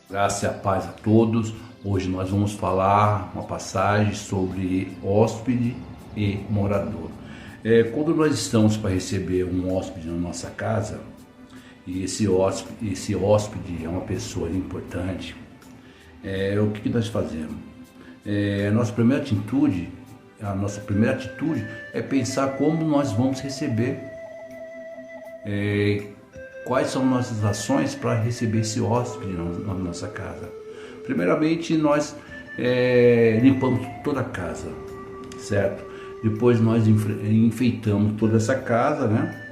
Graça e a paz a todos. Hoje nós vamos falar uma passagem sobre hóspede e morador. Quando nós estamos para receber um hóspede na nossa casa, e esse hóspede é uma pessoa importante, o que nós fazemos? A nossa primeira atitude é pensar como nós vamos receber, quais são nossas ações para receber esse hóspede na nossa casa. Primeiramente, nós limpamos toda a casa, certo? Depois nós enfeitamos toda essa casa, né?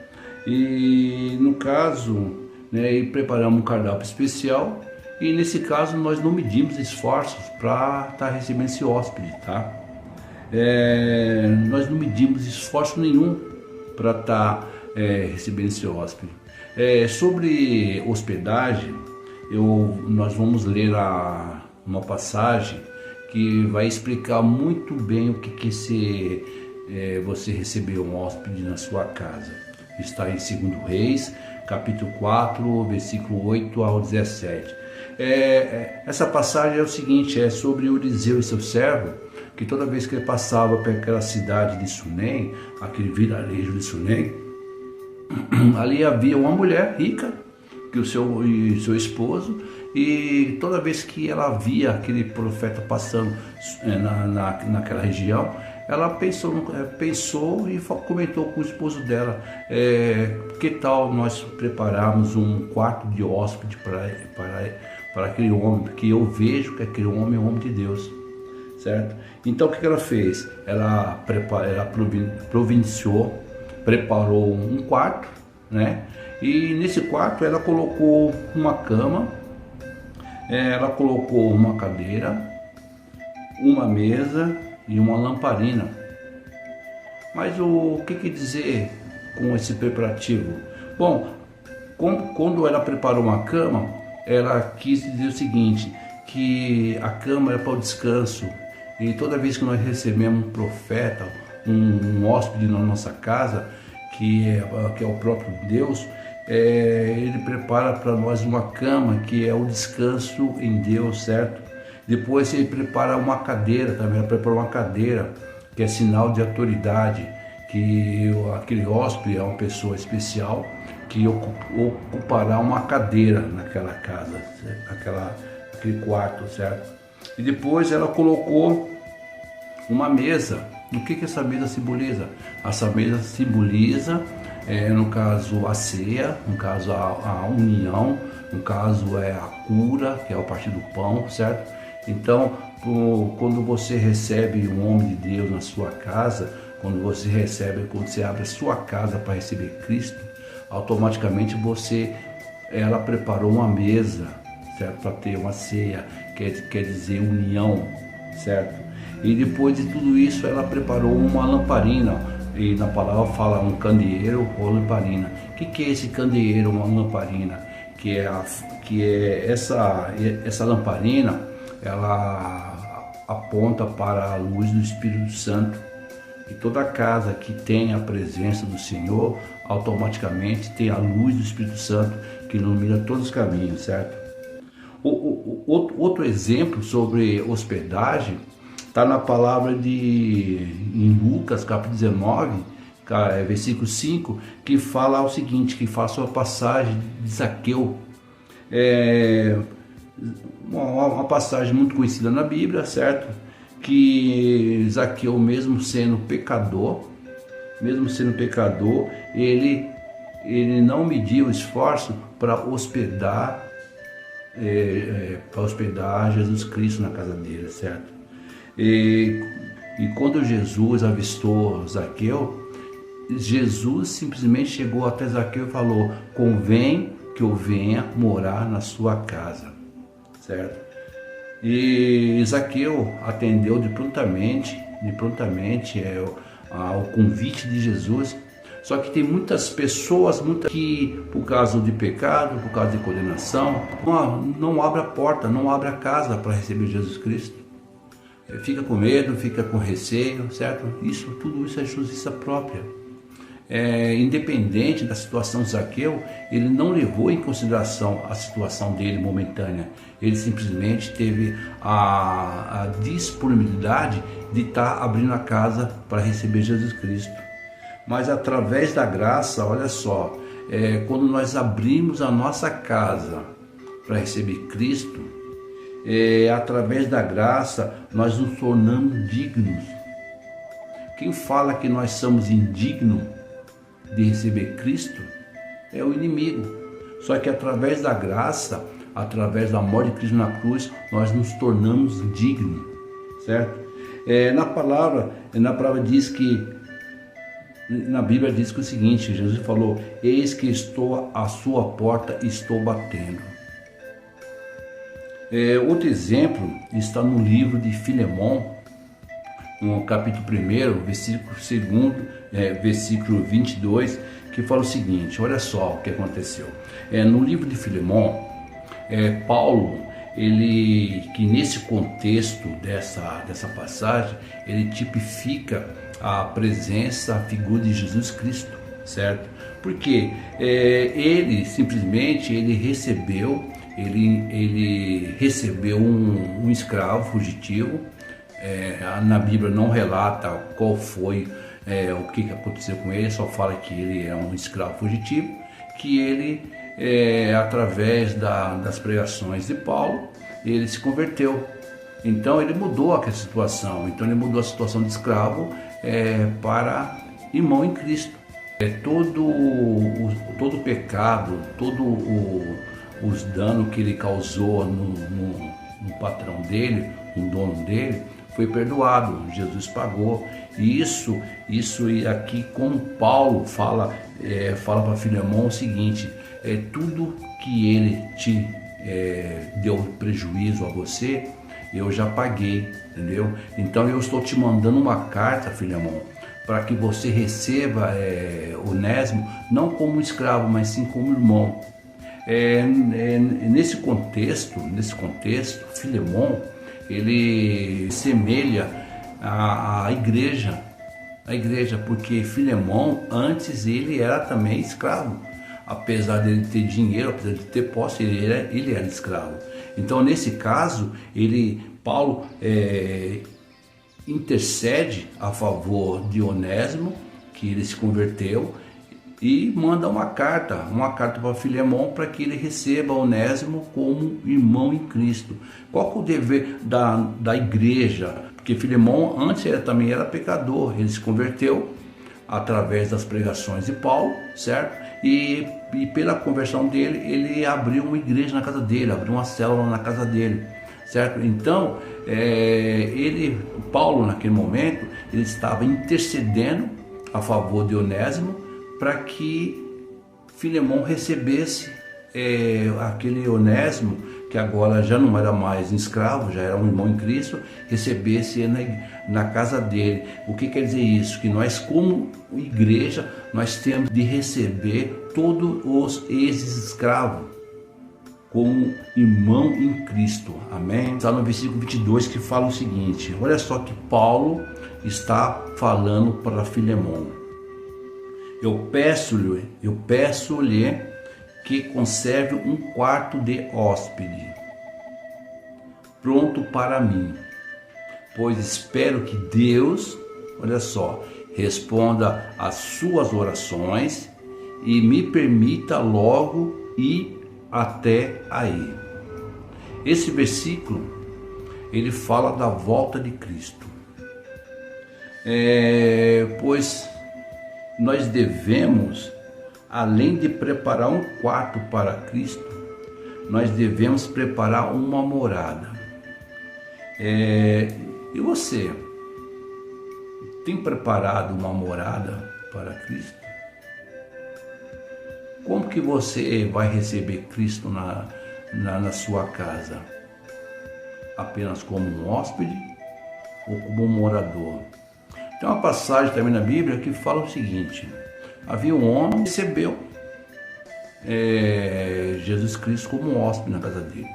E no caso, e preparamos um cardápio especial. E nesse caso nós não medimos esforços para estar recebendo esse hóspede, tá? Nós não medimos esforço nenhum para estar recebendo esse hóspede. Sobre hospedagem, nós vamos ler uma passagem que vai explicar muito bem o que você receber um hóspede na sua casa. Está em 2 Reis, capítulo 4, versículo 8 ao 17. Essa passagem é o seguinte, é sobre Eliseu e seu servo, que toda vez que ele passava por aquela cidade de Sunem, aquele vilarejo de Sunem, ali havia uma mulher rica, que o seu esposo, e toda vez que ela via aquele profeta passando naquela região, ela pensou e comentou com o esposo dela, que tal nós prepararmos um quarto de hóspede para aquele homem, porque eu vejo que aquele homem é um homem de Deus, certo? Então o que ela fez? Ela preparou um quarto, né? E nesse quarto ela colocou uma cama, ela colocou uma cadeira, uma mesa e uma lamparina. Mas o que dizer com esse preparativo? Bom, quando ela preparou uma cama, ela quis dizer o seguinte, que a cama era para o descanso. E toda vez que nós recebemos um profeta, um hóspede na nossa casa, que é o próprio Deus, ele prepara para nós uma cama, que é o descanso em Deus, certo? Depois ele prepara uma cadeira também, ele prepara uma cadeira, que é sinal de autoridade, que aquele hóspede é uma pessoa especial, que ocupará uma cadeira naquela casa, aquele quarto, certo? E depois ela colocou uma mesa. O que essa mesa simboliza? Essa mesa simboliza, no caso, a ceia, no caso, a união, no caso, a cura, que é o partir do pão, certo? Então, quando você recebe um homem de Deus na sua casa, quando você abre a sua casa para receber Cristo, automaticamente ela preparou uma mesa, certo? Para ter uma ceia, quer dizer união, certo? E depois de tudo isso, ela preparou uma lamparina, e na palavra fala um candeeiro ou lamparina. O que é esse candeeiro ou uma lamparina? Que é essa lamparina, ela aponta para a luz do Espírito Santo. E toda casa que tem a presença do Senhor, automaticamente tem a luz do Espírito Santo, que ilumina todos os caminhos, certo? Outro exemplo sobre hospedagem está na palavra em Lucas, capítulo 19, versículo 5, que fala o seguinte, que fala sobre a passagem de Zaqueu. Uma passagem muito conhecida na Bíblia, certo? Que Zaqueu, mesmo sendo pecador, ele não mediu esforço para hospedar Jesus Cristo na casa dele, certo? E quando Jesus avistou Zaqueu, Jesus simplesmente chegou até Zaqueu e falou: convém que eu venha morar na sua casa, certo? E Zaqueu atendeu de prontamente ao convite de Jesus. Só que tem muitas pessoas que, por causa de pecado, por causa de condenação, não abre a porta, não abre a casa para receber Jesus Cristo. Fica com medo, fica com receio, certo? Tudo isso é justiça própria. independente da situação de Zaqueu, ele não levou em consideração a situação dele momentânea. Ele simplesmente teve a disponibilidade de estar abrindo a casa para receber Jesus Cristo. Mas através da graça, olha só, quando nós abrimos a nossa casa para receber Cristo, através da graça nós nos tornamos dignos. Quem fala que nós somos indignos de receber Cristo é o inimigo. Só que através da graça, através da morte de Cristo na cruz, nós nos tornamos dignos, certo? Na palavra diz que, na Bíblia diz que o seguinte: Jesus falou: eis que estou à sua porta e estou batendo. Outro exemplo está no livro de Filemão, no capítulo 1, versículo 2, versículo 22, que fala o seguinte: olha só o que aconteceu. No livro de Filemão, Paulo, que nesse contexto dessa passagem, ele tipifica a presença, a figura de Jesus Cristo, certo? Porque ele simplesmente recebeu um escravo fugitivo. Na Bíblia não relata qual foi o que aconteceu com ele, só fala que ele é um escravo fugitivo, que ele, através das pregações de Paulo, ele se converteu. Então ele mudou aquela situação. Então ele mudou a situação de escravo para irmão em Cristo. Todo o pecado, os danos que ele causou no patrão dele, no dono dele, foi perdoado. Jesus pagou. E isso aqui, como Paulo fala para Filemão o seguinte: tudo que ele te deu prejuízo a você, eu já paguei, entendeu? Então eu estou te mandando uma carta, Filemão, para que você receba Onésimo não como escravo, mas sim como irmão. Nesse contexto, Filemão, ele semelha a igreja, porque Filemão, antes ele era também escravo. Apesar dele ter dinheiro, apesar de ter posse, ele era escravo. Então, nesse caso, Paulo intercede a favor de Onésimo, que ele se converteu, e manda uma carta para Filemão, para que ele receba Onésimo como irmão em Cristo. Qual que é o dever da igreja? Porque Filemão antes também era pecador, ele se converteu através das pregações de Paulo, certo? E pela conversão dele, ele abriu uma igreja na casa dele, abriu uma célula na casa dele, certo? Então, Paulo naquele momento, ele estava intercedendo a favor de Onésimo, para que Filemão recebesse aquele Onésimo, que agora já não era mais um escravo, já era um irmão em Cristo, recebesse na casa dele. O que quer dizer isso? Que nós, como igreja, nós temos de receber todos os ex-escravos como irmão em Cristo. Amém? Está no versículo 22 que fala o seguinte: olha só que Paulo está falando para Filemão: Eu peço-lhe que conserve um quarto de hóspede, pronto para mim, pois espero que Deus, olha só, responda às suas orações e me permita logo ir até aí. Esse versículo, ele fala da volta de Cristo. Pois nós devemos, além de preparar um quarto para Cristo, nós devemos preparar uma morada. E você tem preparado uma morada para Cristo? Como que você vai receber Cristo na sua casa? Apenas como um hóspede ou como um morador? Tem uma passagem também na Bíblia que fala o seguinte: havia um homem que recebeu Jesus Cristo como um hóspede na casa dele.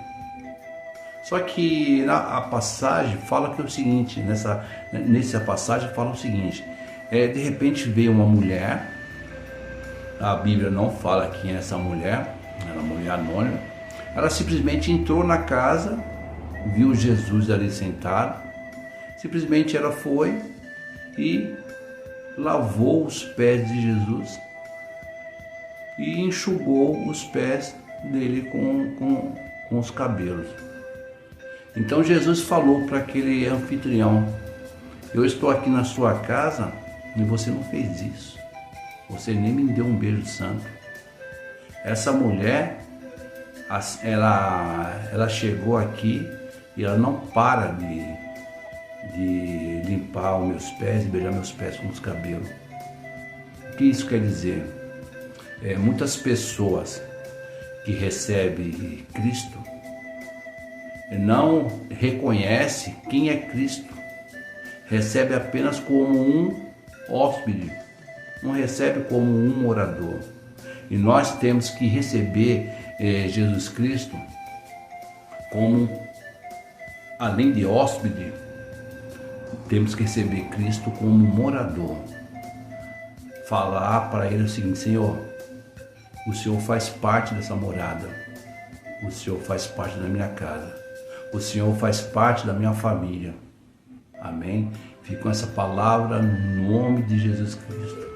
Só que a passagem fala que é o seguinte, nessa passagem fala o seguinte: de repente veio uma mulher a Bíblia não fala quem é essa mulher, era uma mulher anônima. Ela simplesmente entrou na casa, viu Jesus ali sentado, simplesmente ela foi e lavou os pés de Jesus e enxugou os pés dele com os cabelos. Então Jesus falou para aquele anfitrião: eu estou aqui na sua casa e você não fez isso. Você nem me deu um beijo santo. Essa mulher, ela chegou aqui e ela não para de limpar os meus pés e beijar meus pés com os cabelos. O que isso quer dizer? Muitas pessoas que recebem Cristo não reconhecem quem é Cristo, recebe apenas como um hóspede, não recebe como um morador. E nós temos que receber Jesus Cristo como, além de hóspede, temos que receber Cristo como morador. Falar para ele o seguinte: Senhor, o Senhor faz parte dessa morada, o Senhor faz parte da minha casa, o Senhor faz parte da minha família. Amém? Fica com essa palavra no nome de Jesus Cristo.